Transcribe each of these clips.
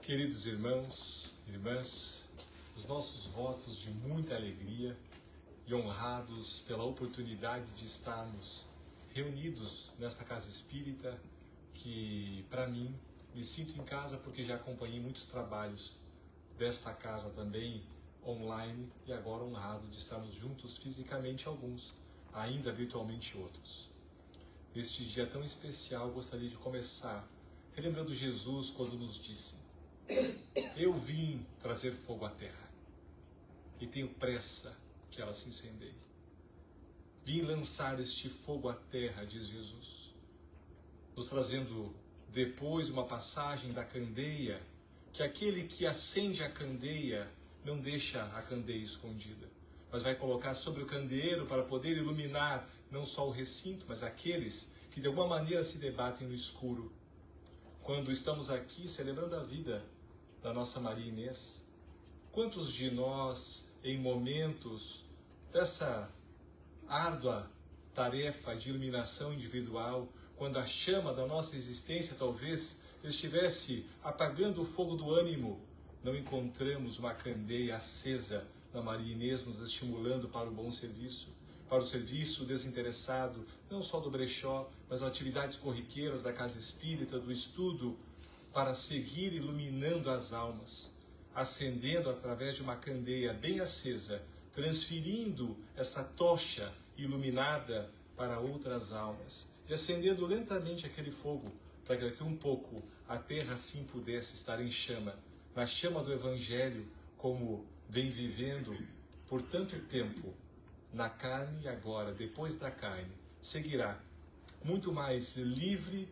Queridos irmãos, irmãs, os nossos votos de muita alegria e honrados pela oportunidade de estarmos reunidos nesta casa espírita, que para mim me sinto em casa porque já acompanhei muitos trabalhos desta casa também online e agora honrado de estarmos juntos fisicamente alguns, ainda virtualmente outros. Neste dia tão especial gostaria de começar relembrando Jesus quando nos disse: eu vim trazer fogo à terra e tenho pressa que ela se incendeie. Vim lançar este fogo à terra, diz Jesus, nos trazendo depois uma passagem da candeia, que aquele que acende a candeia não deixa a candeia escondida, mas vai colocar sobre o candeeiro para poder iluminar não só o recinto, mas aqueles que de alguma maneira se debatem no escuro. Quando estamos aqui celebrando a vida da nossa Maria Inês, quantos de nós, em momentos dessa árdua tarefa de iluminação individual, quando a chama da nossa existência talvez estivesse apagando o fogo do ânimo, não encontramos uma candeia acesa na Maria Inês nos estimulando para o bom serviço, para o serviço desinteressado, não só do brechó, mas das atividades corriqueiras da casa espírita, do estudo, para seguir iluminando as almas, acendendo através de uma candeia bem acesa, transferindo essa tocha iluminada para outras almas, e acendendo lentamente aquele fogo, para que daqui um pouco a terra assim pudesse estar em chama, na chama do Evangelho, como vem vivendo por tanto tempo, na carne e agora, depois da carne, seguirá muito mais livre,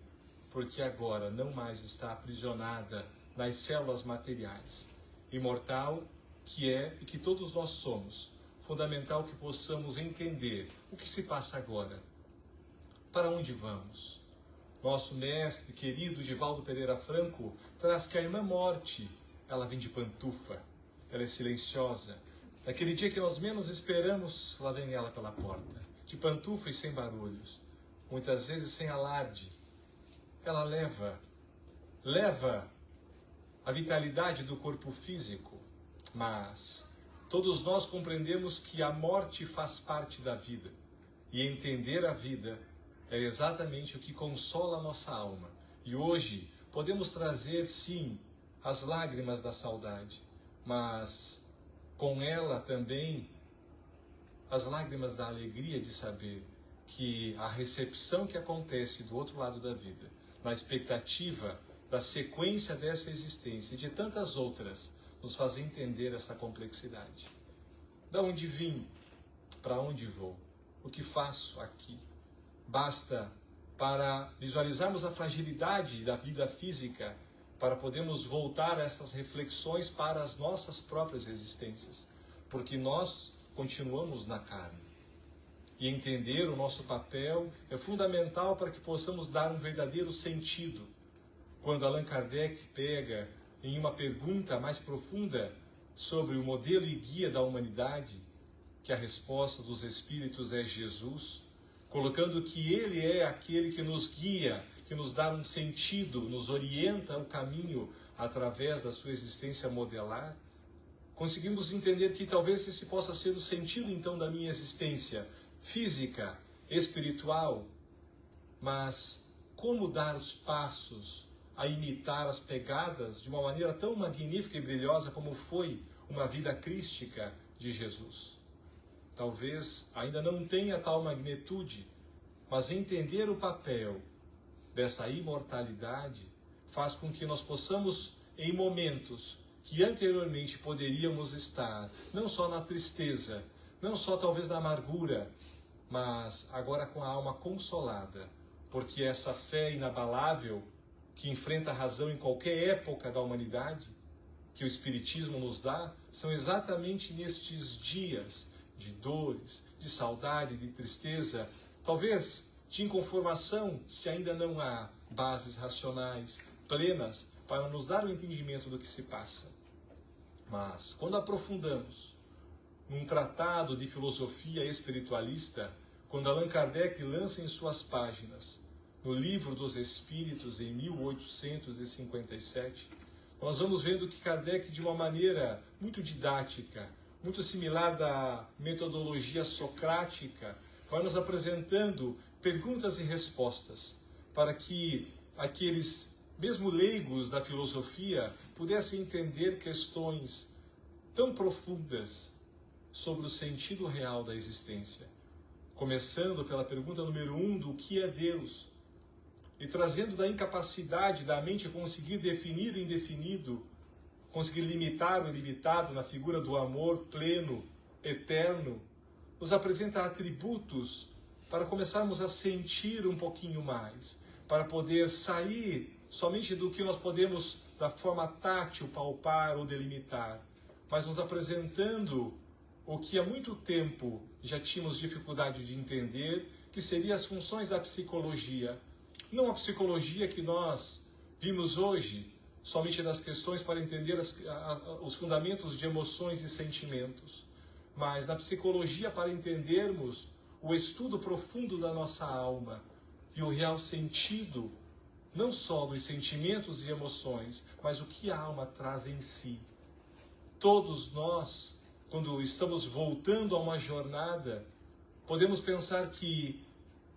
porque agora não mais está aprisionada nas células materiais. Imortal que é e que todos nós somos, fundamental que possamos entender o que se passa agora. Para onde vamos? Nosso mestre querido Divaldo Pereira Franco traz que a irmã morte, ela vem de pantufa, ela é silenciosa. Naquele dia que nós menos esperamos, lá vem ela pela porta, de pantufa e sem barulhos, muitas vezes sem alarde. Ela leva a vitalidade do corpo físico, mas todos nós compreendemos que a morte faz parte da vida, e entender a vida é exatamente o que consola a nossa alma. E hoje podemos trazer, sim, as lágrimas da saudade, mas com ela também as lágrimas da alegria de saber que a recepção que acontece do outro lado da vida, na expectativa da sequência dessa existência e de tantas outras, nos faz entender essa complexidade. Da onde vim? Para onde vou? O que faço aqui? Basta para visualizarmos a fragilidade da vida física, para podermos voltar a essas reflexões para as nossas próprias existências, porque nós continuamos na carne. E entender o nosso papel é fundamental para que possamos dar um verdadeiro sentido. Quando Allan Kardec pega em uma pergunta mais profunda sobre o modelo e guia da humanidade, que a resposta dos Espíritos é Jesus, colocando que Ele é aquele que nos guia, que nos dá um sentido, nos orienta o caminho através da sua existência modelar, conseguimos entender que talvez esse possa ser o sentido então da minha existência física, espiritual, mas como dar os passos a imitar as pegadas de uma maneira tão magnífica e brilhosa como foi uma vida crística de Jesus? Talvez ainda não tenha tal magnitude, mas entender o papel dessa imortalidade faz com que nós possamos, em momentos que anteriormente poderíamos estar, não só na tristeza, não só talvez na amargura, mas agora com a alma consolada, porque essa fé inabalável que enfrenta a razão em qualquer época da humanidade, que o Espiritismo nos dá, são exatamente nestes dias de dores, de saudade, de tristeza, talvez de inconformação, se ainda não há bases racionais plenas para nos dar o entendimento do que se passa. Mas quando aprofundamos num tratado de filosofia espiritualista, quando Allan Kardec lança em suas páginas, no Livro dos Espíritos, em 1857, nós vamos vendo que Kardec, de uma maneira muito didática, muito similar da metodologia socrática, vai nos apresentando perguntas e respostas para que aqueles, mesmo leigos da filosofia, pudessem entender questões tão profundas sobre o sentido real da existência. Começando pela pergunta número 1, do que é Deus? E trazendo da incapacidade da mente conseguir definir o indefinido, conseguir limitar o ilimitado na figura do amor pleno, eterno, nos apresenta atributos para começarmos a sentir um pouquinho mais, para poder sair somente do que nós podemos, da forma tátil, palpar ou delimitar, mas nos apresentando o que há muito tempo já tínhamos dificuldade de entender, que seriam as funções da psicologia. Não a psicologia que nós vimos hoje, somente nas questões para entender os fundamentos de emoções e sentimentos, mas na psicologia para entendermos o estudo profundo da nossa alma e o real sentido, não só dos sentimentos e emoções, mas o que a alma traz em si. Todos nós, quando estamos voltando a uma jornada, podemos pensar que,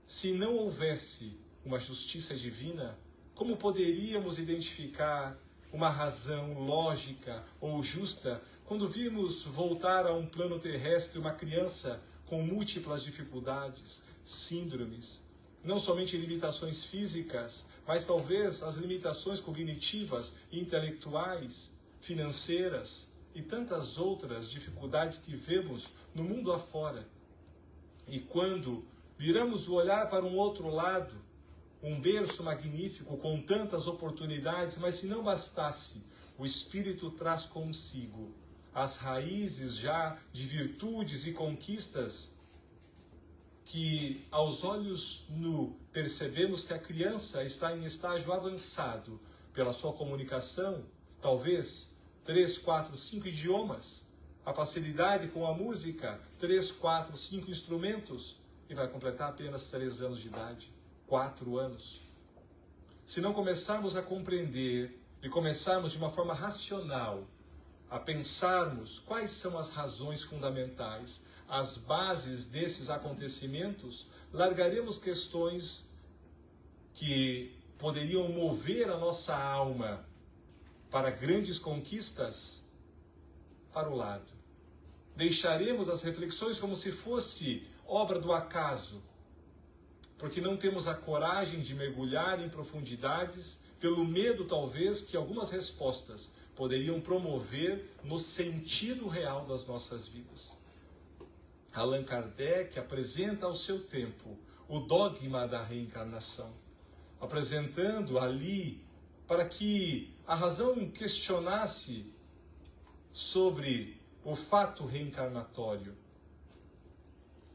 se não houvesse uma justiça divina, como poderíamos identificar uma razão lógica ou justa quando vimos voltar a um plano terrestre uma criança com múltiplas dificuldades, síndromes, não somente limitações físicas, mas talvez as limitações cognitivas, intelectuais, financeiras e tantas outras dificuldades que vemos no mundo afora. E quando viramos o olhar para um outro lado, um berço magnífico com tantas oportunidades, mas se não bastasse, o Espírito traz consigo as raízes já de virtudes e conquistas que, aos olhos nu, percebemos que a criança está em estágio avançado pela sua comunicação, talvez 3, 4, 5 idiomas, a facilidade com a música, 3, 4, 5 instrumentos, e vai completar apenas 3 anos de idade, 4 anos. Se não começarmos a compreender e começarmos de uma forma racional a pensarmos quais são as razões fundamentais, as bases desses acontecimentos, largaremos questões que poderiam mover a nossa alma para grandes conquistas para o lado. Deixaremos as reflexões como se fosse obra do acaso, porque não temos a coragem de mergulhar em profundidades, pelo medo talvez que algumas respostas poderiam promover no sentido real das nossas vidas. Allan Kardec apresenta ao seu tempo o dogma da reencarnação, apresentando ali para que a razão questionasse sobre o fato reencarnatório.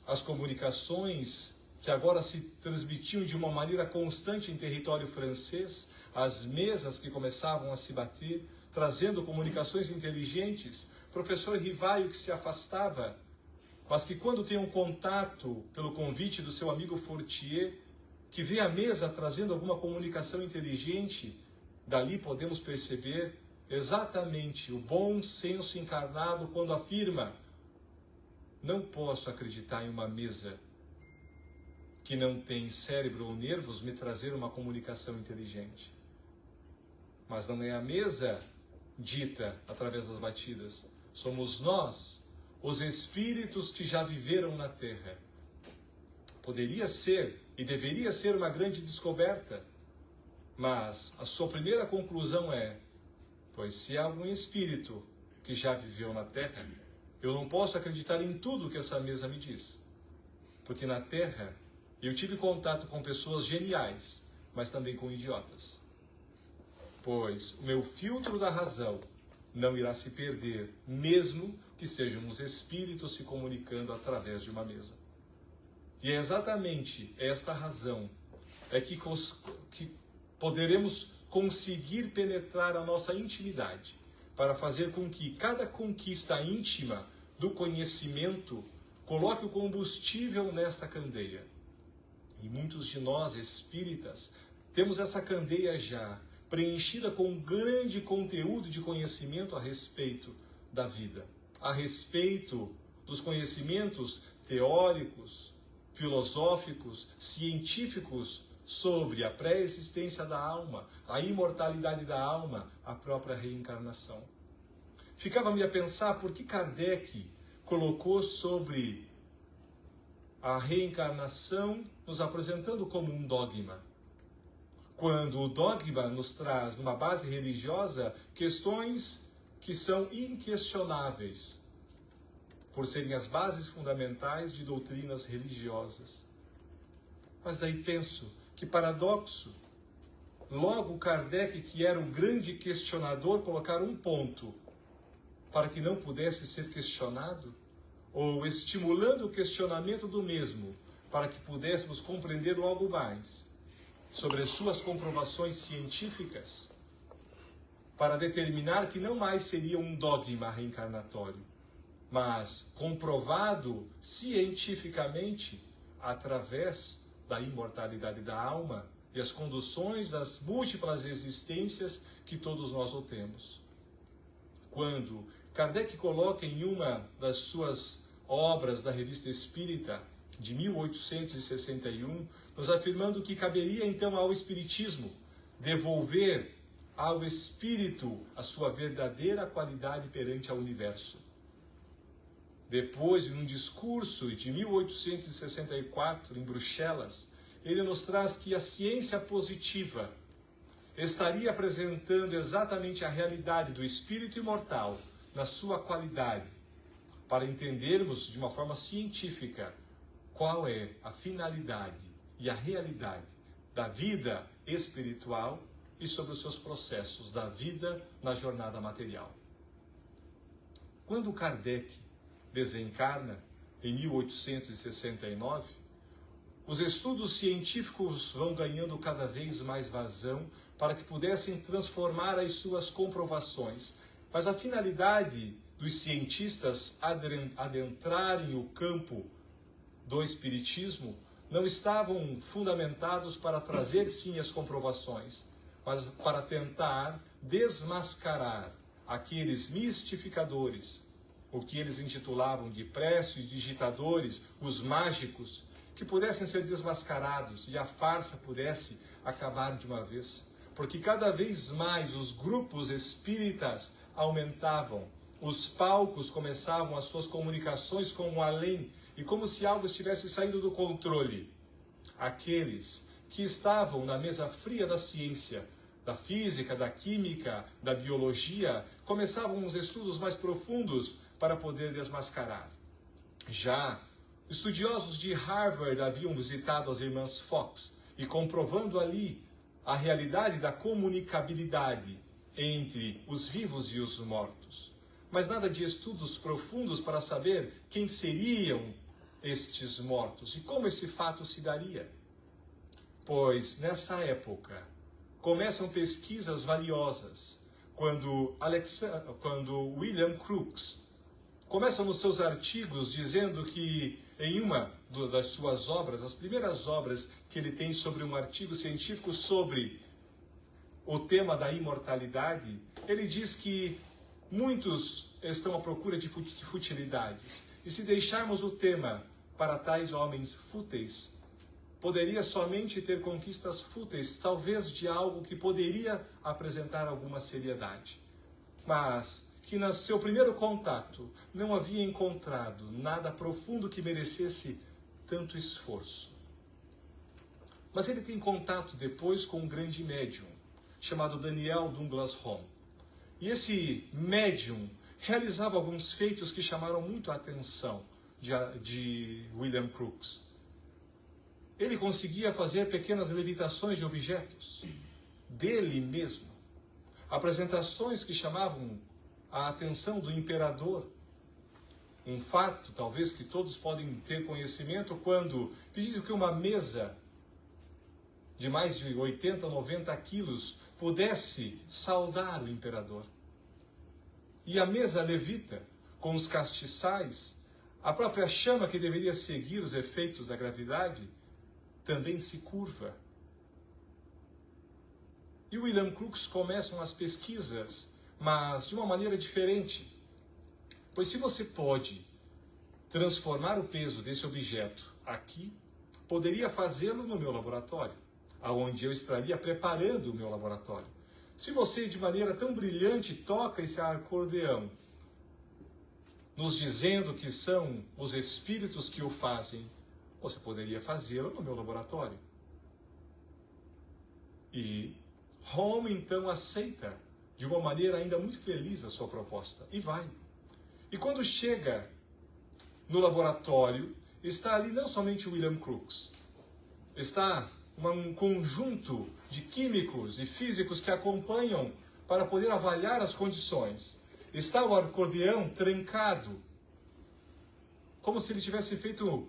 As comunicações que agora se transmitiam de uma maneira constante em território francês, as mesas que começavam a se bater, trazendo comunicações inteligentes, professor Rivaio que se afastava, mas que quando tem um contato pelo convite do seu amigo Fortier, que vê a mesa trazendo alguma comunicação inteligente, dali podemos perceber exatamente o bom senso encarnado quando afirma: não posso acreditar em uma mesa que não tem cérebro ou nervos me trazer uma comunicação inteligente. Mas não é a mesa dita através das batidas. Somos nós, os espíritos que já viveram na Terra. Poderia ser e deveria ser uma grande descoberta, mas a sua primeira conclusão é: pois se há algum espírito que já viveu na Terra, eu não posso acreditar em tudo que essa mesa me diz. Porque na Terra eu tive contato com pessoas geniais, mas também com idiotas. Pois o meu filtro da razão não irá se perder, mesmo que sejamos espíritos se comunicando através de uma mesa. E é exatamente esta razão que poderemos conseguir penetrar a nossa intimidade, para fazer com que cada conquista íntima do conhecimento coloque o combustível nesta candeia. E muitos de nós, espíritas, temos essa candeia já, preenchida com um grande conteúdo de conhecimento a respeito da vida, a respeito dos conhecimentos teóricos, filosóficos, científicos sobre a pré-existência da alma, a imortalidade da alma, a própria reencarnação. Ficava-me a pensar por que Kardec colocou sobre a reencarnação nos apresentando como um dogma, quando o dogma nos traz, numa base religiosa, questões que são inquestionáveis, por serem as bases fundamentais de doutrinas religiosas. Mas daí penso, que paradoxo, logo Kardec, que era o grande questionador, colocar um ponto para que não pudesse ser questionado, ou estimulando o questionamento do mesmo, para que pudéssemos compreender logo mais sobre as suas comprovações científicas, para determinar que não mais seria um dogma reencarnatório, mas comprovado cientificamente através da imortalidade da alma e as conduções das múltiplas existências que todos nós o temos. Quando Kardec coloca em uma das suas obras da Revista Espírita, de 1861, nos afirmando que caberia então ao Espiritismo devolver ao Espírito a sua verdadeira qualidade perante ao universo. Depois, em um discurso de 1864, em Bruxelas, ele nos traz que a ciência positiva estaria apresentando exatamente a realidade do espírito imortal na sua qualidade, para entendermos de uma forma científica qual é a finalidade e a realidade da vida espiritual e sobre os seus processos da vida na jornada material. Quando Kardec desencarna, em 1869, os estudos científicos vão ganhando cada vez mais vazão para que pudessem transformar as suas comprovações. Mas a finalidade dos cientistas adentrarem o campo do espiritismo não estavam fundamentados para trazer sim as comprovações, mas para tentar desmascarar aqueles mistificadores, o que eles intitulavam de précios digitadores, os mágicos, que pudessem ser desmascarados e a farsa pudesse acabar de uma vez. Porque cada vez mais os grupos espíritas aumentavam, os palcos começavam as suas comunicações com o além, e como se algo estivesse saindo do controle. Aqueles que estavam na mesa fria da ciência, da física, da química, da biologia, começavam os estudos mais profundos para poder desmascarar. Já estudiosos de Harvard haviam visitado as irmãs Fox e comprovando ali a realidade da comunicabilidade entre os vivos e os mortos. Mas nada de estudos profundos para saber quem seriam estes mortos e como esse fato se daria. Pois nessa época começam pesquisas valiosas, quando William Crookes começa nos seus artigos dizendo que em uma das suas obras, as primeiras obras que ele tem sobre um artigo científico sobre o tema da imortalidade, ele diz que muitos estão à procura de futilidades. E se deixarmos o tema para tais homens fúteis, poderia somente ter conquistas fúteis, talvez de algo que poderia apresentar alguma seriedade. Mas que no seu primeiro contato não havia encontrado nada profundo que merecesse tanto esforço. Mas ele tem contato depois com um grande médium, chamado Daniel Douglas Home. E esse médium realizava alguns feitos que chamaram muito a atenção de William Crookes. Ele conseguia fazer pequenas levitações de objetos, dele mesmo. Apresentações que chamavam a atenção do imperador. Um fato, talvez, que todos podem ter conhecimento, quando pediu que uma mesa de mais de 80, 90 quilos pudesse saudar o imperador. E a mesa levita, com os castiçais, a própria chama que deveria seguir os efeitos da gravidade, também se curva. e William Crookes começam as pesquisas, mas de uma maneira diferente. Pois se você pode transformar o peso desse objeto aqui, poderia fazê-lo no meu laboratório, aonde eu estaria preparando o meu laboratório. Se você, de maneira tão brilhante, toca esse acordeão, nos dizendo que são os espíritos que o fazem, você poderia fazê-lo no meu laboratório. E Home, então, aceita, de uma maneira ainda muito feliz, a sua proposta, e vai. E quando chega no laboratório, está ali não somente William Crookes, está um conjunto de químicos e físicos que acompanham para poder avaliar as condições. Está o acordeão trancado, como se ele tivesse feito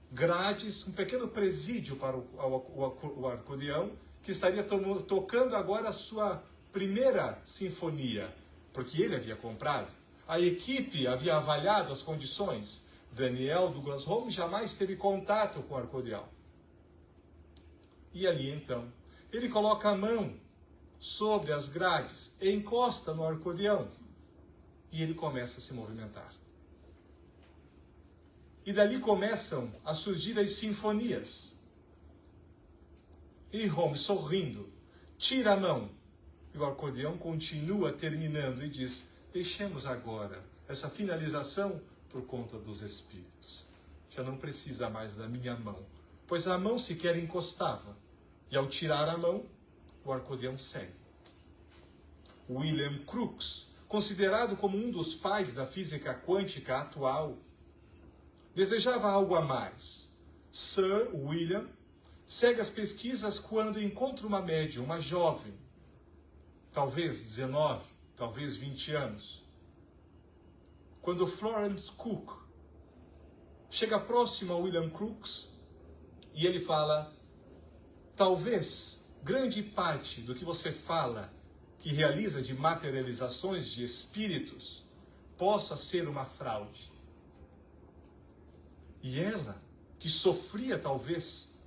grades, um pequeno presídio para o acordeão, que estaria tocando agora a sua primeira sinfonia, porque ele havia comprado. A equipe havia avaliado as condições. Daniel Douglas Home jamais teve contato com o acordeão. E ali então, ele coloca a mão sobre as grades, encosta no acordeão e ele começa a se movimentar. E dali começam a surgir as sinfonias. E Home, sorrindo, tira a mão. E o acordeão continua terminando e diz: deixemos agora essa finalização por conta dos espíritos. Já não precisa mais da minha mão, pois a mão sequer encostava. E ao tirar a mão, o acordeão segue. William Crookes, considerado como um dos pais da física quântica atual, desejava algo a mais. Sir William segue as pesquisas quando encontra uma médium, uma jovem, talvez 19, talvez 20 anos. Quando Florence Cook chega próximo a William Crookes e ele fala: talvez grande parte do que você fala, que realiza de materializações de espíritos, possa ser uma fraude. E ela, que sofria talvez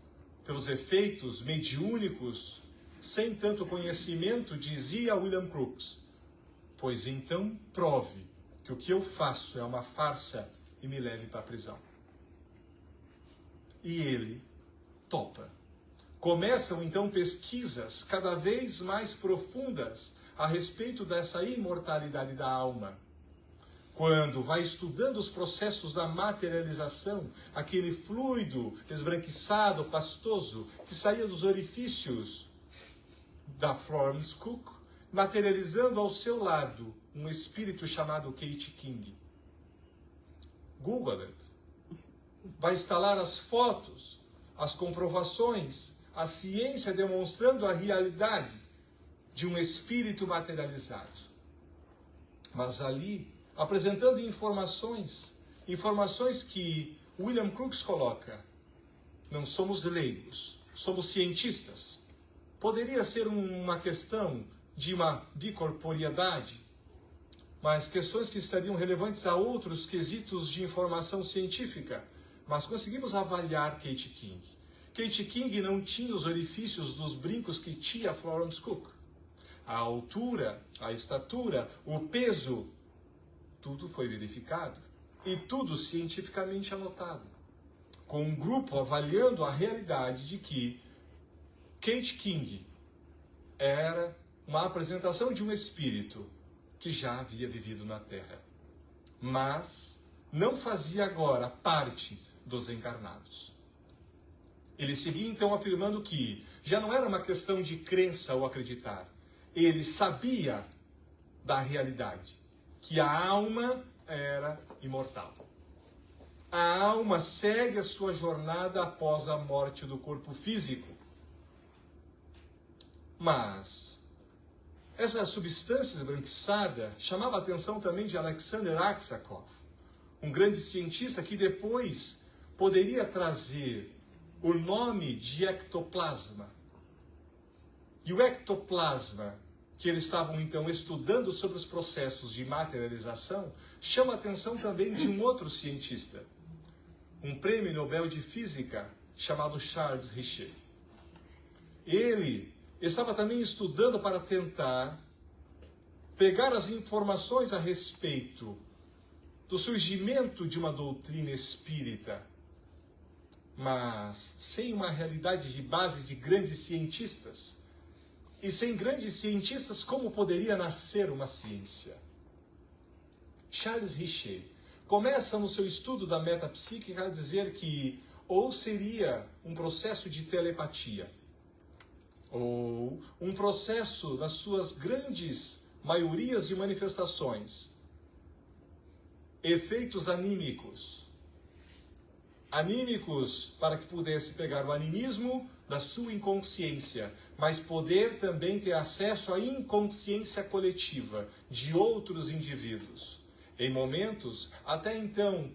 pelos efeitos mediúnicos, sem tanto conhecimento, dizia a William Crookes: pois então prove que o que eu faço é uma farsa e me leve para a prisão. E ele topa. Começam então pesquisas cada vez mais profundas a respeito dessa imortalidade da alma. Quando vai estudando os processos da materialização, aquele fluido esbranquiçado, pastoso, que saía dos orifícios da Florence Cook, materializando ao seu lado um espírito chamado Kate King. Google it. Vai instalar as fotos, as comprovações, a ciência demonstrando a realidade de um espírito materializado. Mas ali, apresentando informações que William Crookes coloca: não somos leigos, somos cientistas. Poderia ser uma questão de uma bicorporeidade, mas questões que estariam relevantes a outros quesitos de informação científica. Mas conseguimos avaliar Kate King. Kate King não tinha os orifícios dos brincos que tinha Florence Cook. A altura, a estatura, o peso, tudo foi verificado e tudo cientificamente anotado, com um grupo avaliando a realidade de que Kate King era uma apresentação de um espírito que já havia vivido na Terra, mas não fazia agora parte dos encarnados. Ele seguia então afirmando que já não era uma questão de crença ou acreditar. Ele sabia da realidade, que a alma era imortal. A alma segue a sua jornada após a morte do corpo físico. Mas essa substância esbranquiçada chamava a atenção também de Alexander Aksakov, um grande cientista que depois poderia trazer o nome de ectoplasma. E o ectoplasma, que eles estavam então estudando sobre os processos de materialização, chama a atenção também de um outro cientista, um prêmio Nobel de Física chamado Charles Richet. Ele estava também estudando para tentar pegar as informações a respeito do surgimento de uma doutrina espírita, mas sem uma realidade de base de grandes cientistas. E sem grandes cientistas, como poderia nascer uma ciência? Charles Richer começa no seu estudo da metapsíquica a dizer que ou seria um processo de telepatia, ou um processo nas suas grandes maiorias de manifestações, efeitos anímicos. Anímicos para que pudesse pegar o animismo da sua inconsciência, mas poder também ter acesso à inconsciência coletiva de outros indivíduos. Em momentos, até então,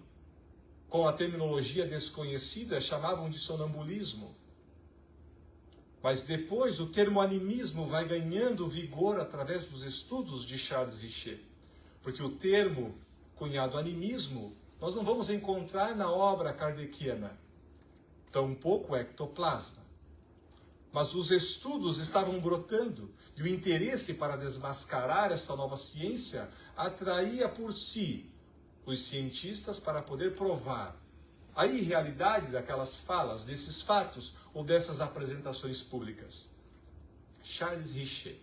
com a terminologia desconhecida, chamavam de sonambulismo. Mas depois o termo animismo vai ganhando vigor através dos estudos de Charles Richer. Porque o termo cunhado animismo nós não vamos encontrar na obra kardeciana, tampouco ectoplasma. Mas os estudos estavam brotando e o interesse para desmascarar essa nova ciência atraía por si os cientistas para poder provar a irrealidade daquelas falas, desses fatos ou dessas apresentações públicas. Charles Richer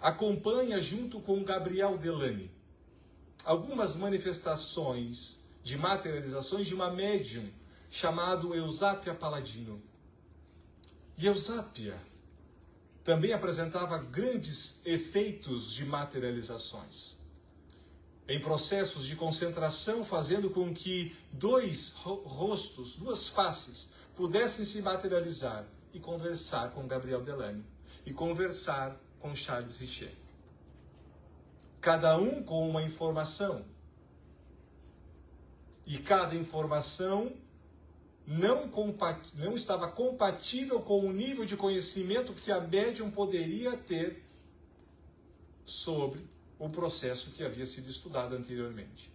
acompanha junto com Gabriel Delany algumas manifestações de materializações de uma médium chamada Eusápia Paladino. E Eusápia também apresentava grandes efeitos de materializações, em processos de concentração, fazendo com que dois rostos, duas faces, pudessem se materializar e conversar com Gabriel Delany e conversar com Charles Richer. Cada um com uma informação. E cada informação não estava compatível com o nível de conhecimento que a médium poderia ter sobre o processo que havia sido estudado anteriormente.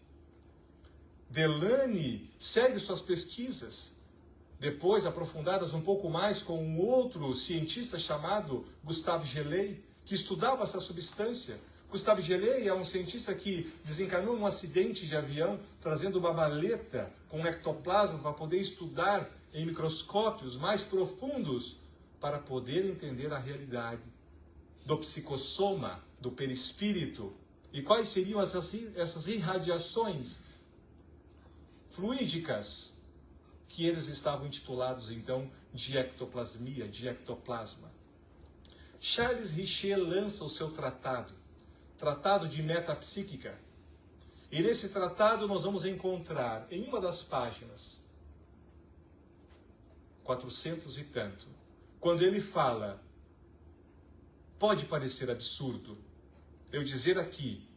Delany segue suas pesquisas, depois aprofundadas um pouco mais com um outro cientista chamado Gustave Gelée, que estudava essa substância. Gustave Gelée é um cientista que desencarnou num acidente de avião, trazendo uma maleta com ectoplasma para poder estudar em microscópios mais profundos, para poder entender a realidade do psicossoma, do perispírito, e quais seriam essas irradiações fluídicas que eles estavam intitulados então de ectoplasmia, de ectoplasma. Charles Richer lança o seu tratado de metapsíquica. E nesse tratado nós vamos encontrar em uma das páginas, 400 e tanto, quando ele fala, pode parecer absurdo eu dizer aqui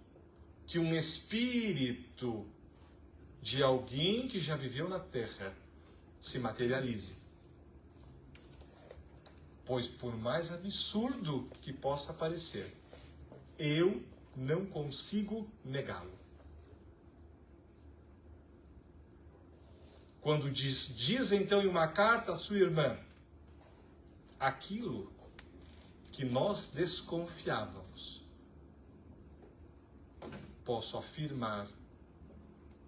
que um espírito de alguém que já viveu na Terra se materialize. Pois por mais absurdo que possa parecer, eu não consigo negá-lo. Quando diz então em uma carta à sua irmã, aquilo que nós desconfiávamos, posso afirmar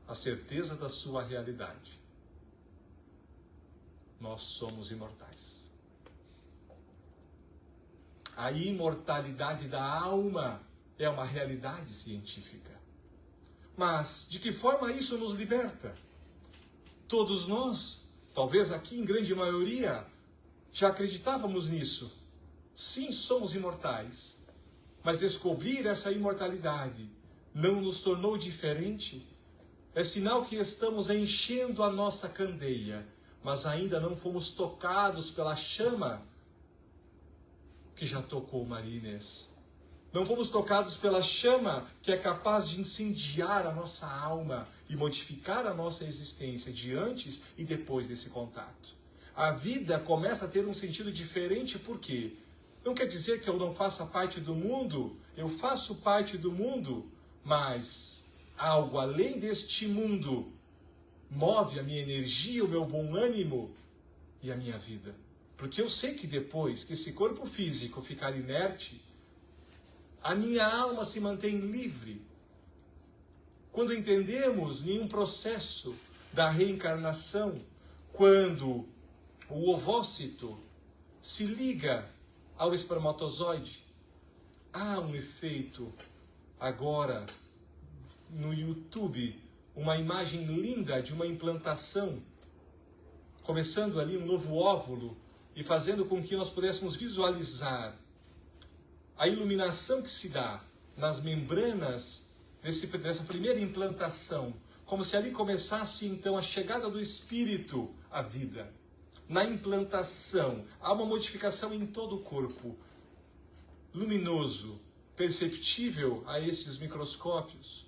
a certeza da sua realidade. Nós somos imortais. A imortalidade da alma é uma realidade científica. Mas de que forma isso nos liberta? Todos nós, talvez aqui em grande maioria, já acreditávamos nisso. Sim, somos imortais. Mas descobrir essa imortalidade não nos tornou diferente? É sinal que estamos enchendo a nossa candeia, mas ainda não fomos tocados pela chama que já tocou Maria Inês. Não fomos tocados pela chama que é capaz de incendiar a nossa alma e modificar a nossa existência de antes e depois desse contato. A vida começa a ter um sentido diferente, por quê? Não quer dizer que eu não faça parte do mundo, eu faço parte do mundo, mas algo além deste mundo move a minha energia, o meu bom ânimo e a minha vida. Porque eu sei que depois que esse corpo físico ficar inerte, a minha alma se mantém livre. Quando entendemos nenhum processo da reencarnação, quando o ovócito se liga ao espermatozoide, há um efeito agora no YouTube, uma imagem linda de uma implantação, começando ali um novo óvulo e fazendo com que nós pudéssemos visualizar a iluminação que se dá nas membranas dessa primeira implantação, como se ali começasse então a chegada do espírito à vida. Na implantação, há uma modificação em todo o corpo, luminoso, perceptível a esses microscópios.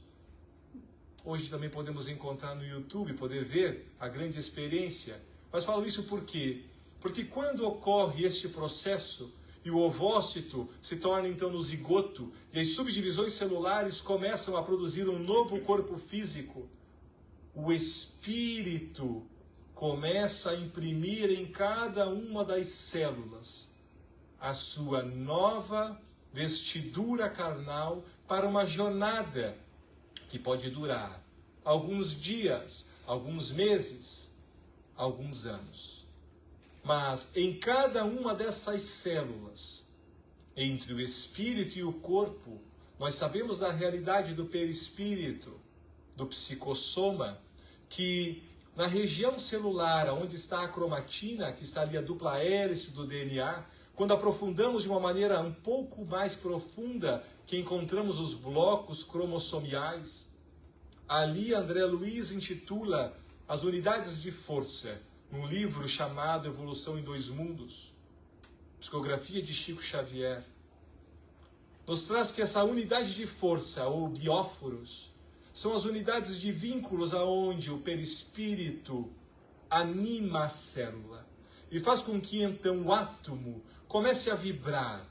Hoje também podemos encontrar no YouTube, poder ver a grande experiência. Mas falo isso por quê? Porque quando ocorre este processo e o ovócito se torna então no zigoto e as subdivisões celulares começam a produzir um novo corpo físico, o espírito começa a imprimir em cada uma das células a sua nova vestidura carnal para uma jornada que pode durar alguns dias, alguns meses, alguns anos. Mas em cada uma dessas células, entre o espírito e o corpo, nós sabemos da realidade do perispírito, do psicossoma, que na região celular, onde está a cromatina, que está ali a dupla hélice do DNA, quando aprofundamos de uma maneira um pouco mais profunda, que encontramos os blocos cromossomiais, ali André Luiz intitula as unidades de força, num livro chamado Evolução em Dois Mundos, psicografia de Chico Xavier, nos traz que essa unidade de força, ou bióforos, são as unidades de vínculos aonde o perispírito anima a célula e faz com que então o átomo comece a vibrar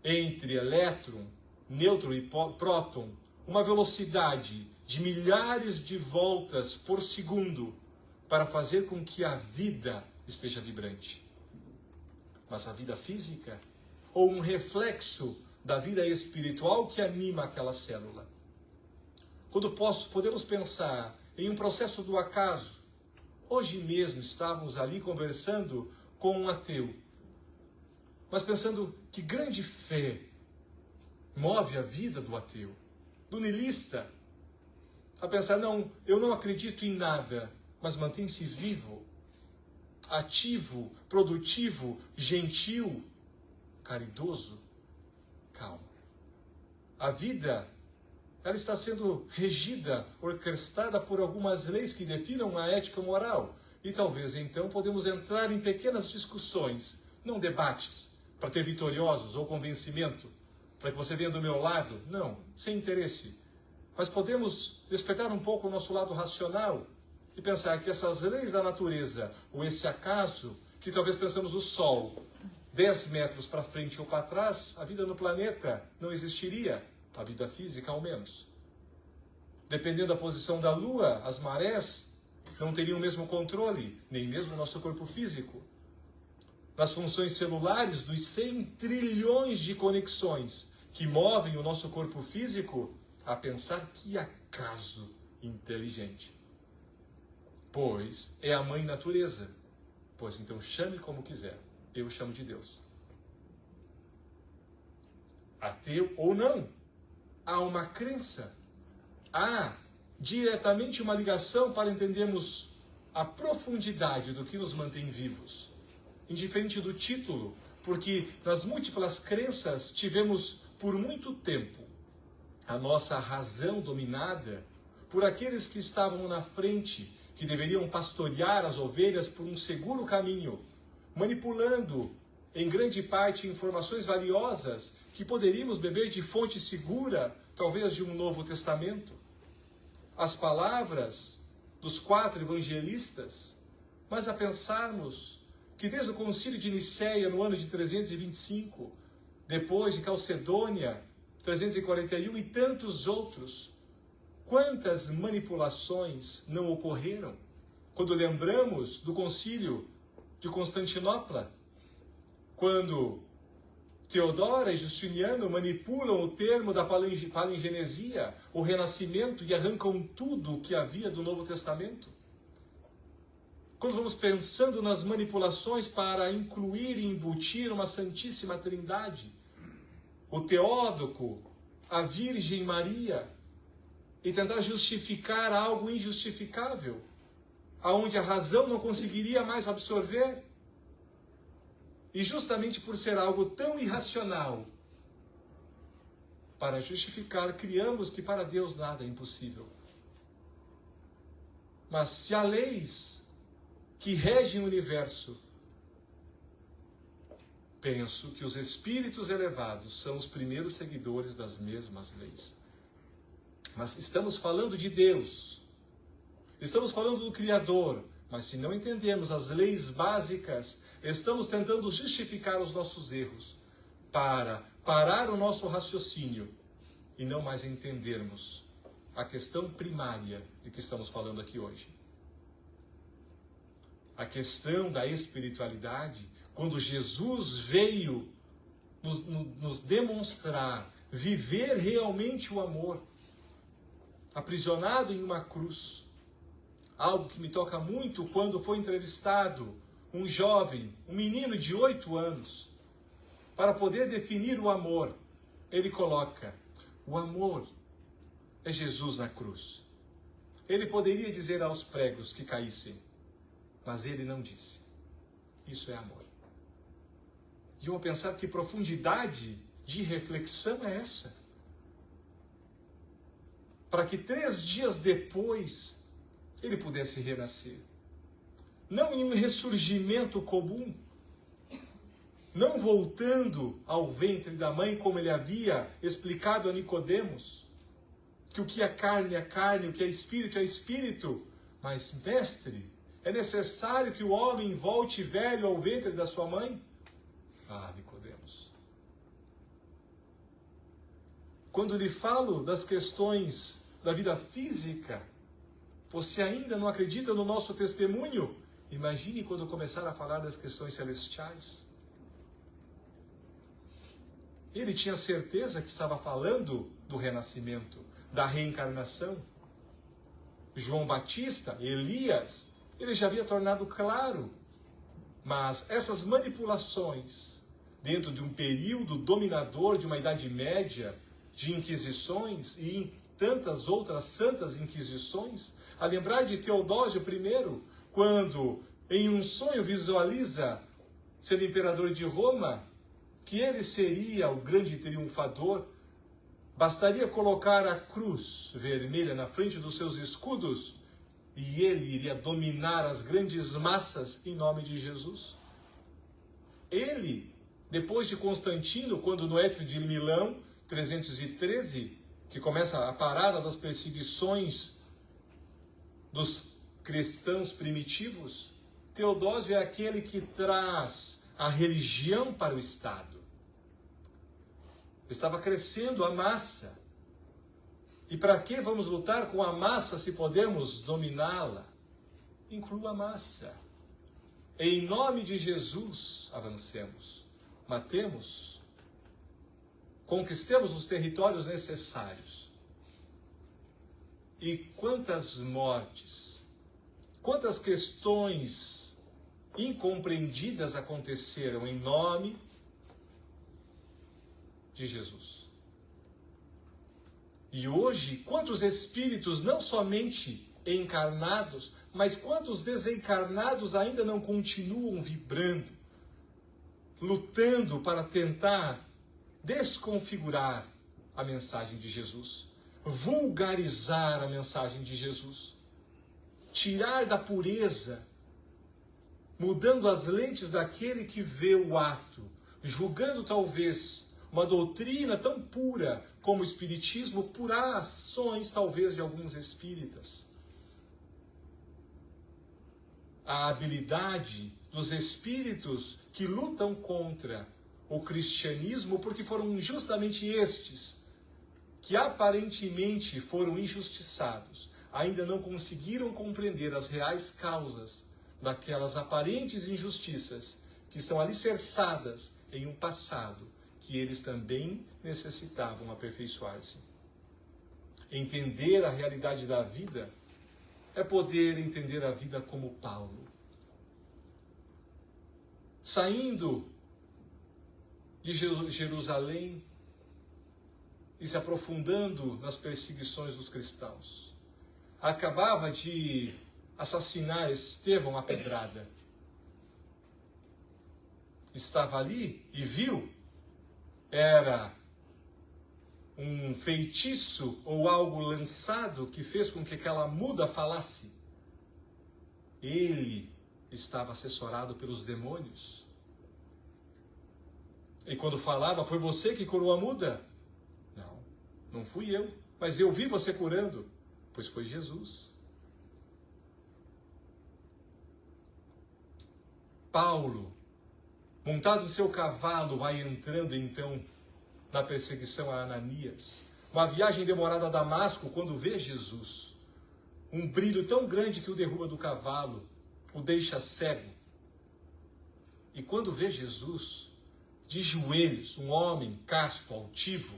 entre elétron, nêutron e próton, uma velocidade de milhares de voltas por segundo para fazer com que a vida esteja vibrante. Mas a vida física, ou um reflexo da vida espiritual que anima aquela célula. Quando podemos pensar em um processo do acaso, hoje mesmo estávamos ali conversando com um ateu, mas pensando que grande fé move a vida do ateu, do niilista, a pensar, não, eu não acredito em nada, mas mantém-se vivo, ativo, produtivo, gentil, caridoso, calmo. A vida, ela está sendo regida, orquestrada por algumas leis que definam a ética moral. E talvez então podemos entrar em pequenas discussões, não debates, para ter vitoriosos ou convencimento, para que você venha do meu lado. Não, sem interesse. Mas podemos despertar um pouco o nosso lado racional e pensar que essas leis da natureza, ou esse acaso, que talvez pensamos o Sol, 10 metros para frente ou para trás, a vida no planeta não existiria, a vida física ao menos. Dependendo da posição da Lua, as marés não teriam o mesmo controle, nem mesmo o nosso corpo físico. Nas funções celulares, dos 100 trilhões de conexões que movem o nosso corpo físico, a pensar que acaso inteligente. Pois é a mãe natureza. Pois então chame como quiser. Eu chamo de Deus. Ateu ou não, há uma crença. Há diretamente uma ligação para entendermos a profundidade do que nos mantém vivos. Indiferente do título, porque nas múltiplas crenças tivemos por muito tempo a nossa razão dominada por aqueles que estavam na frente, que deveriam pastorear as ovelhas por um seguro caminho, manipulando em grande parte informações valiosas que poderíamos beber de fonte segura, talvez de um Novo Testamento. As palavras dos 4 evangelistas, mas a pensarmos que desde o Concílio de Nicéia, no ano de 325, depois de Calcedônia, 341 e tantos outros, quantas manipulações não ocorreram? Quando lembramos do concílio de Constantinopla, quando Teodora e Justiniano manipulam o termo da palingenesia, o renascimento, e arrancam tudo o que havia do Novo Testamento. Quando vamos pensando nas manipulações para incluir e embutir uma Santíssima Trindade, o Teódoco, a Virgem Maria, e tentar justificar algo injustificável, aonde a razão não conseguiria mais absorver. E justamente por ser algo tão irracional, para justificar, criamos que para Deus nada é impossível. Mas se há leis que regem o universo, penso que os espíritos elevados são os primeiros seguidores das mesmas leis. Mas estamos falando de Deus, estamos falando do Criador, mas se não entendemos as leis básicas, estamos tentando justificar os nossos erros para parar o nosso raciocínio e não mais entendermos a questão primária de que estamos falando aqui hoje. A questão da espiritualidade, quando Jesus veio nos demonstrar, viver realmente o amor, aprisionado em uma cruz. Algo que me toca muito quando foi entrevistado um jovem, um menino de 8 anos, para poder definir o amor. Ele coloca, o amor é Jesus na cruz. Ele poderia dizer aos pregos que caíssem, mas ele não disse. Isso é amor. E eu vou pensar que profundidade de reflexão é essa? Para que 3 dias depois ele pudesse renascer. Não em um ressurgimento comum, não voltando ao ventre da mãe, como ele havia explicado a Nicodemos, que o que é carne, o que é espírito, mas, mestre, é necessário que o homem volte velho ao ventre da sua mãe? Ah, Nicodemos. Quando lhe falo das questões da vida física, você ainda não acredita no nosso testemunho? Imagine quando começar a falar das questões celestiais. Ele tinha certeza que estava falando do renascimento, da reencarnação. João Batista, Elias, ele já havia tornado claro. Mas essas manipulações, dentro de um período dominador de uma Idade Média, de inquisições e em tantas outras santas inquisições, a lembrar de Teodósio I, quando em um sonho visualiza, sendo imperador de Roma, que ele seria o grande triunfador, bastaria colocar a cruz vermelha na frente dos seus escudos e ele iria dominar as grandes massas em nome de Jesus. Ele, depois de Constantino, quando no Edito de Milão, 313, que começa a parada das perseguições dos cristãos primitivos, Teodósio é aquele que traz a religião para o Estado. Estava crescendo a massa. E para que vamos lutar com a massa se podemos dominá-la? Inclua a massa. Em nome de Jesus, avancemos. Matemos. Conquistemos os territórios necessários. E quantas mortes, quantas questões incompreendidas aconteceram em nome de Jesus. E hoje, quantos espíritos, não somente encarnados, mas quantos desencarnados ainda não continuam vibrando, lutando para tentar desconfigurar a mensagem de Jesus, vulgarizar a mensagem de Jesus, tirar da pureza, mudando as lentes daquele que vê o ato, julgando talvez uma doutrina tão pura como o Espiritismo por ações talvez de alguns espíritas. A habilidade dos espíritos que lutam contra o cristianismo, porque foram justamente estes que aparentemente foram injustiçados, ainda não conseguiram compreender as reais causas daquelas aparentes injustiças que estão alicerçadas em um passado que eles também necessitavam aperfeiçoar-se. Entender a realidade da vida é poder entender a vida como Paulo. Saindo de Jerusalém e se aprofundando nas perseguições dos cristãos. Acabava de assassinar Estevão à pedrada. Estava ali e viu. Era um feitiço ou algo lançado que fez com que aquela muda falasse. Ele estava assessorado pelos demônios. E quando falava, foi você que curou a muda? Não, não fui eu. Mas eu vi você curando. Pois foi Jesus. Paulo, montado no seu cavalo, vai entrando então na perseguição a Ananias. Uma viagem demorada a Damasco, quando vê Jesus. Um brilho tão grande que o derruba do cavalo, o deixa cego. E quando vê Jesus, de joelhos, um homem casto, altivo,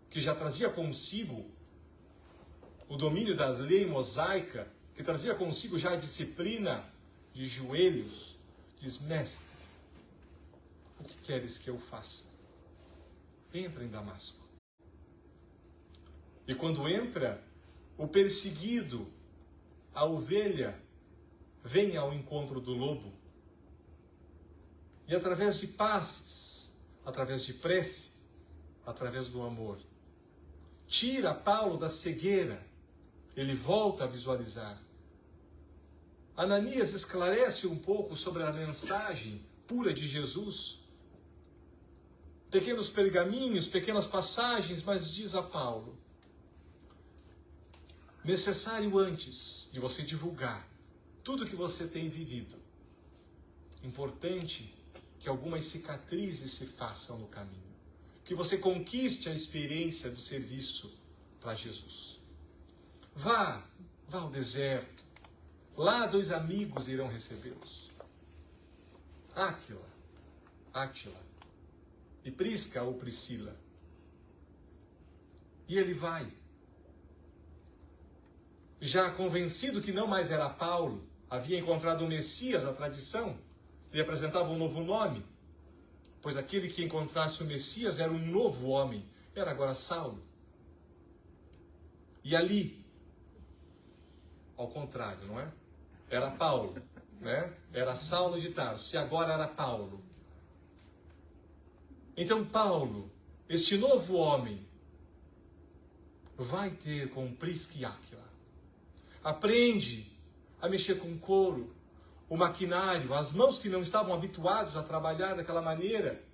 que já trazia consigo o domínio da lei mosaica, que trazia consigo já a disciplina, de joelhos, diz: mestre, o que queres que eu faça? Entra em Damasco. E quando entra, o perseguido, a ovelha, vem ao encontro do lobo. E através de passes, através de prece, através do amor, tira Paulo da cegueira. Ele volta a visualizar. Ananias esclarece um pouco sobre a mensagem pura de Jesus. Pequenos pergaminhos, pequenas passagens, mas diz a Paulo: necessário antes de você divulgar tudo que você tem vivido, importante que algumas cicatrizes se façam no caminho, que você conquiste a experiência do serviço para Jesus. Vá ao deserto. Lá 2 amigos irão recebê-los. Átila e Prisca ou Priscila. E ele vai. Já convencido que não mais era Paulo, havia encontrado o Messias, a tradição, lhe apresentava um novo nome, pois aquele que encontrasse o Messias era um novo homem, era agora Saulo. E ali, ao contrário, não é? Era Paulo, né? Era Saulo de Tarso, e agora era Paulo. Então Paulo, este novo homem, vai ter com Prisca e Áquila. Aprende a mexer com couro, o maquinário, as mãos que não estavam habituados a trabalhar daquela maneira.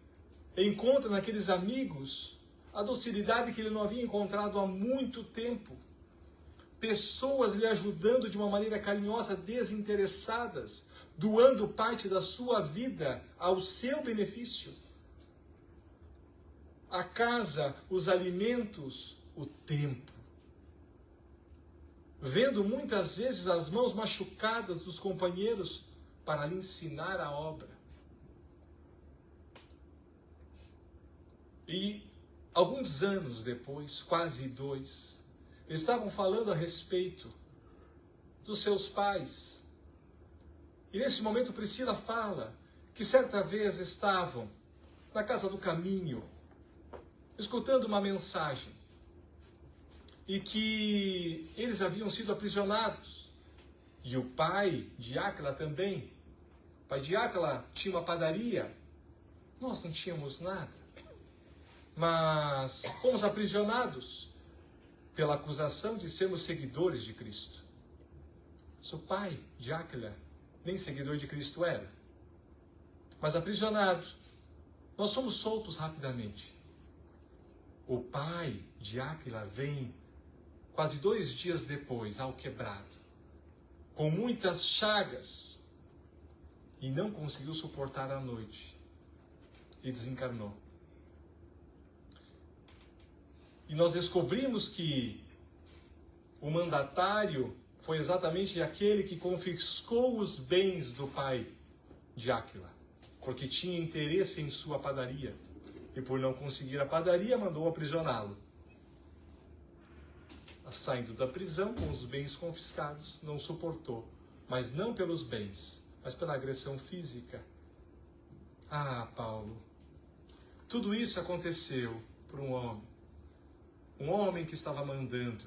Encontra naqueles amigos a docilidade que ele não havia encontrado há muito tempo. Pessoas lhe ajudando de uma maneira carinhosa, desinteressadas, doando parte da sua vida ao seu benefício. A casa, os alimentos, o tempo. Vendo muitas vezes as mãos machucadas dos companheiros para lhe ensinar a obra. E alguns anos depois, quase 2, estavam falando a respeito dos seus pais. E nesse momento Priscila fala que certa vez estavam na casa do caminho, escutando uma mensagem, e que eles haviam sido aprisionados. E o pai de Áquila também. O pai de Áquila tinha uma padaria. Nós não tínhamos nada. Mas fomos aprisionados pela acusação de sermos seguidores de Cristo. O pai de Áquila nem seguidor de Cristo era. Mas aprisionado. Nós somos soltos rapidamente. O pai de Áquila vem quase 2 dias depois, alquebrado, com muitas chagas, e não conseguiu suportar a noite, e desencarnou. E nós descobrimos que o mandatário foi exatamente aquele que confiscou os bens do pai de Áquila, porque tinha interesse em sua padaria, e por não conseguir a padaria, mandou aprisioná-lo. Saindo da prisão com os bens confiscados, não suportou, mas não pelos bens, mas pela agressão física. Ah, Paulo, tudo isso aconteceu por um homem que estava mandando,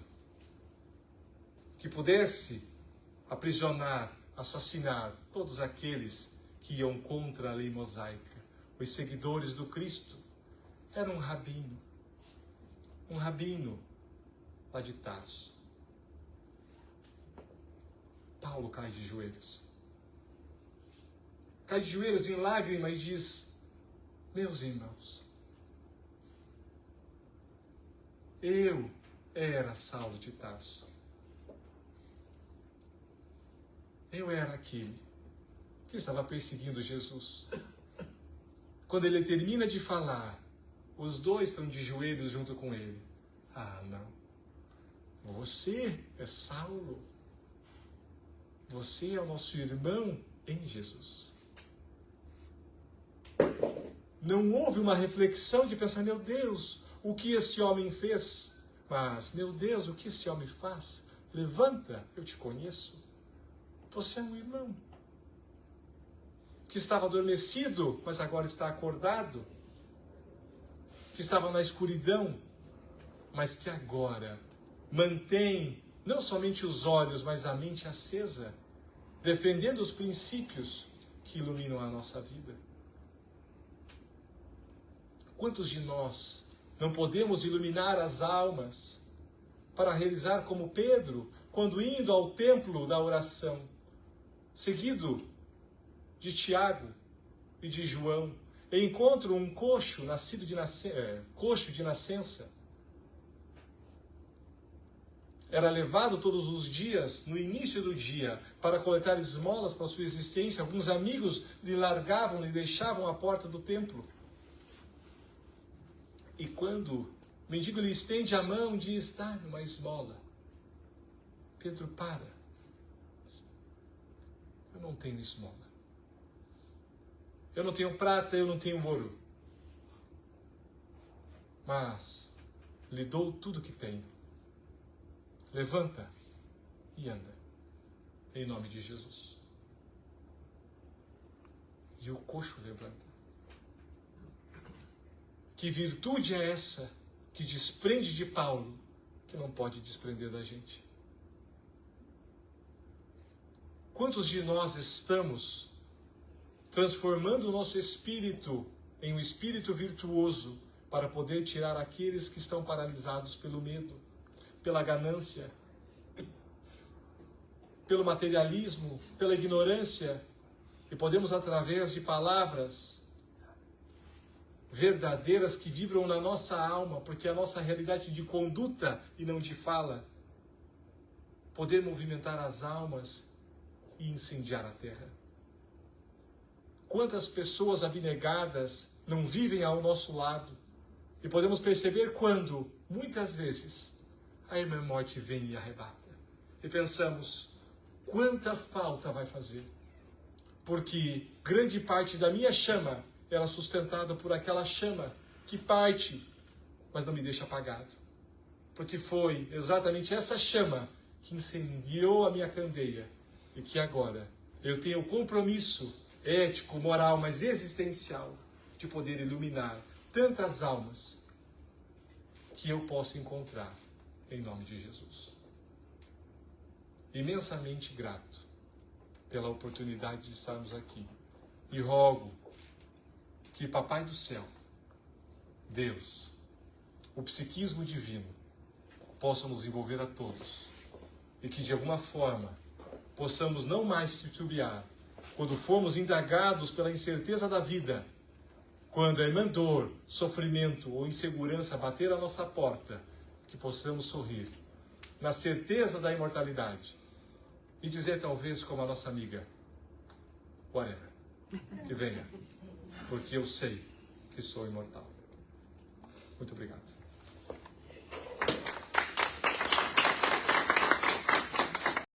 que pudesse aprisionar, assassinar todos aqueles que iam contra a lei mosaica, os seguidores do Cristo. Era um rabino lá de Tarso. Paulo cai de joelhos. Cai de joelhos em lágrima e diz: meus irmãos, eu era Saulo de Tarso. Eu era aquele que estava perseguindo Jesus. Quando ele termina de falar, os dois estão de joelhos junto com ele. Ah, não. Você é Saulo. Você é o nosso irmão em Jesus. Não houve uma reflexão de pensar, meu Deus, o que esse homem fez? Mas, meu Deus, o que esse homem faz? Levanta, eu te conheço. Você é um irmão que estava adormecido, mas agora está acordado, que estava na escuridão, mas que agora mantém não somente os olhos, mas a mente acesa, defendendo os princípios que iluminam a nossa vida. Quantos de nós não podemos iluminar as almas para realizar como Pedro, quando indo ao templo da oração, seguido de Tiago e de João, encontro um coxo coxo de nascença. Era levado todos os dias, no início do dia, para coletar esmolas para sua existência. Alguns amigos lhe largavam, lhe deixavam à porta do templo. E quando o mendigo lhe estende a mão, diz: dá-me uma esmola. Pedro para. Eu não tenho esmola. Eu não tenho prata, eu não tenho ouro. Mas lhe dou tudo que tenho. Levanta e anda. Em nome de Jesus. E o coxo levanta. Que virtude é essa que desprende de Paulo, que não pode desprender da gente? Quantos de nós estamos transformando o nosso espírito em um espírito virtuoso para poder tirar aqueles que estão paralisados pelo medo, pela ganância, pelo materialismo, pela ignorância, e podemos, através de palavras verdadeiras que vibram na nossa alma, porque é a nossa realidade de conduta e não de fala, poder movimentar as almas e incendiar a terra. Quantas pessoas abnegadas não vivem ao nosso lado, e podemos perceber quando, muitas vezes, a irmã morte vem e arrebata. E pensamos, quanta falta vai fazer? Porque grande parte da minha chama era sustentada por aquela chama que parte, mas não me deixa apagado. Porque foi exatamente essa chama que incendiou a minha candeia e que agora eu tenho o compromisso ético, moral, mas existencial de poder iluminar tantas almas que eu possa encontrar em nome de Jesus. Imensamente grato pela oportunidade de estarmos aqui. E rogo que Papai do Céu, Deus, o psiquismo divino, possa nos envolver a todos. E que de alguma forma possamos não mais titubear quando formos indagados pela incerteza da vida, quando a irmã dor, sofrimento ou insegurança bater à nossa porta, que possamos sorrir na certeza da imortalidade e dizer talvez como a nossa amiga, whatever, que venha, porque eu sei que sou imortal. Muito obrigado.